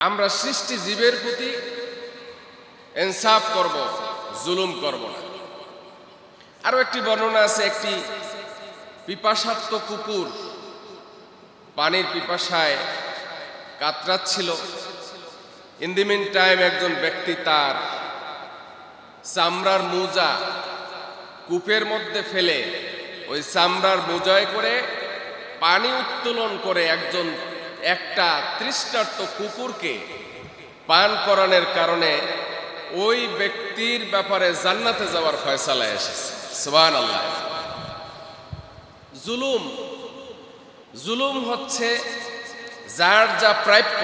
আমরা সৃষ্টি জীবের প্রতি ইনসাফ করব, জুলুম করব না। আরো একটি বর্ণনা আছে, একটি পিপাসার্ত কুকুর পানির পিপাসায় কাতরাচ্ছিল। ইন দি মিন টাইম একজন ব্যক্তি তার চামড়ার মোজা কূপের মধ্যে ফেলে ওই চামড়ার মোজায় করে পানি উত্তোলন করে একটা তৃষ্ণার্ত কুকুরকে পান করানোর কারণে ওই ব্যক্তির ব্যাপারে জান্নাতে যাওয়ার ফয়সালা এসেছে। সুবহানাল্লাহ। জুলুম হচ্ছে যার যা প্রাপ্য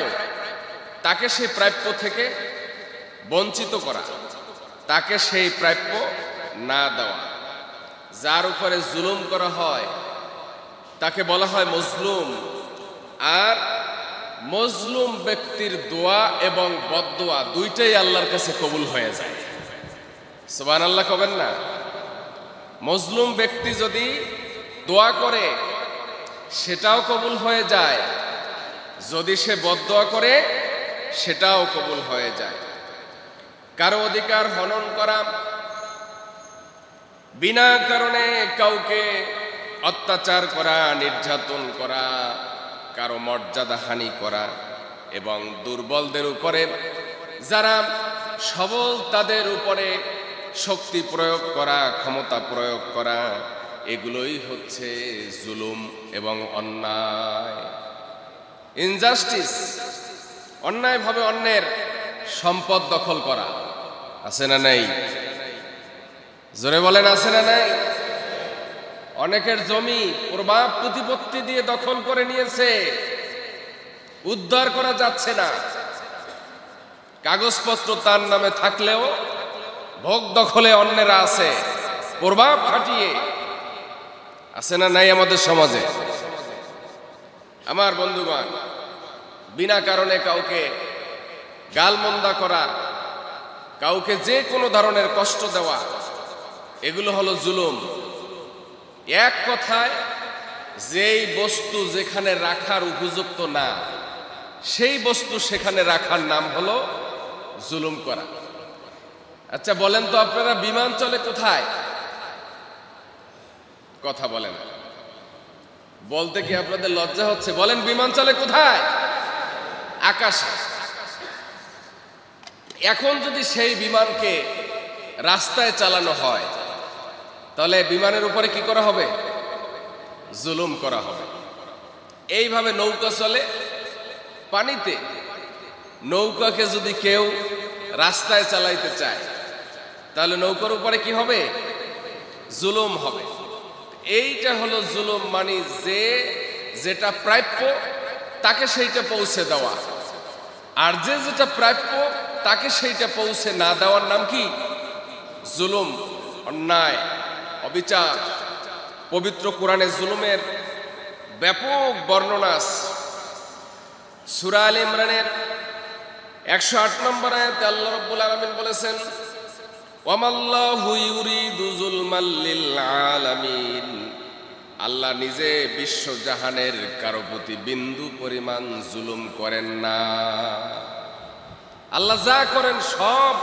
তাকে সেই প্রাপ্য থেকে বঞ্চিত করা, তাকে সেই প্রাপ্য না দেওয়া। যার উপরে জুলুম করা হয় তাকে বলা হয় মজলুম। আর মজলুম ব্যক্তির দোয়া এবং বদদোয়া দুইটাই আল্লাহর কাছে কবুল হয়ে যায়। সুবহানাল্লাহ কবেন না? মজলুম ব্যক্তি যদি দোয়া করে সেটাও কবুল হয়ে যায়, যদি সে বদদোয়া করে সেটাও কবুল হয়ে যায়। কারো অধিকার হনন করা, বিনা কারণে কাউকে অত্যাচার করা, নির্যাতন করা, কারো মর্যাদা হানি করা এবং দুর্বলদের উপরে যারা সবল তাদের উপরে শক্তি প্রয়োগ করা, ক্ষমতা প্রয়োগ করা, এগুলোই হচ্ছে জুলুম এবং অন্যায়। ইনজাস্টিস, অন্যায়ভাবে অন্যের সম্পদ দখল করা। আছে না নাই? জোরে বলেন, আছে না নাই? অনেকের জমি প্রভাব প্রতিপত্তি দিয়ে দখল করে নিয়েছে, উদ্ধার করা যাচ্ছে না। কাগজপত্র তার নামে থাকলেও ভোগ দখলে অন্যেরা আছে, প্রভাব খাটিয়ে। আছে না নাই আমাদের সমাজে? আমার বন্ধুগণ, বিনা কারণে কাউকে গালমন্দা করা, কাউকে যে কোনো ধরনের কষ্ট দেওয়া, এগুলো হলো জুলুম। এক কথায়, যেই বস্তু যেখানে রাখার উপযুক্ত না সেই বস্তু সেখানে রাখার নাম হলো জুলুম করা। আচ্ছা বলেন তো, আপনারা বিমান চলে কোথায়? কথা বলেন, বলতে কি আপনাদের লজ্জা হচ্ছে? বলেন, বিমান চলে কোথায়? আকাশে। এখন যদি সেই বিমানকে রাস্তায় চালানো হয় তাহলে বিমানের উপরে কি করা হবে? জুলুম করা হবে। এইভাবে নৌকা চলে পানিতে, নৌকাকে যদি কেউ রাস্তায় চালাইতে চায় তাহলে নৌকার উপরে কি হবে? জুলুম হবে। এইটা হলো জুলুম, মানে যেটা প্রাপ্য তাকে সেইটা পৌঁছে দেওয়া, আর যেটা প্রাপ্য তাকে সেইটা পৌঁছে না দেওয়ার নাম কি? জুলুম, অন্যায়, অবিচার। পবিত্র কোরআনে জুলুমের ব্যাপক বর্ণনা আছে। সূরা আলে ইমরানের 108 নম্বর আয়াতে আল্লাহ রাব্বুল আলামিন বলেছেন, ওয়ামাল্লাহু ইউরিদু যুলমাল লিল আলামিন। আল্লাহ নিজে বিশ্বজাহানের কারো প্রতি বিন্দু পরিমাণ জুলুম করেন না। আল্লাহ যা করেন সব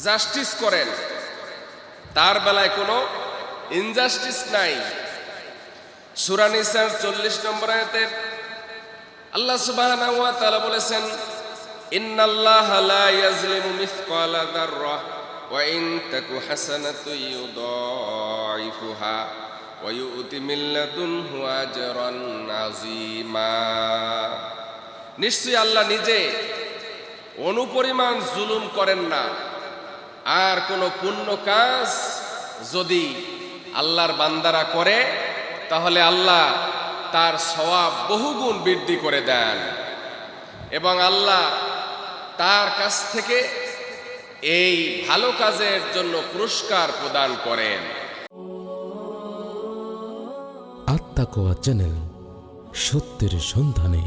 জাস্টিস করেন, তার বেলায় কোনো ইনজাস্টিস নাই। সূরা নিসার 40 নম্বর আয়াতে আল্লাহ সুবহানাহু ওয়া তাআলা বলেছেন, ইন্নাল্লাহা লা ইয়াজলিমু মিসকালা যাররাহ ওয়া ইন তাকু হাসানাতুন ইউদাইফুহা ওয়া ইউতি মিন লাদুনহু আজরান আযীমা। নিশ্চয়ই আল্লাহ নিজে অনুপরিমাণ জুলুম করেন না, আর কোন পুণ্য কাজ যদি আল্লাহর বান্দারা করে তাহলে আল্লাহ তার সওয়াব বহুগুণ বৃদ্ধি করে দেন এবং আল্লাহ তার কাছ থেকে এই ভালো কাজের জন্য পুরস্কার প্রদান করেন। আত্মাকোয়া চ্যানেল, সত্যের সন্ধানে।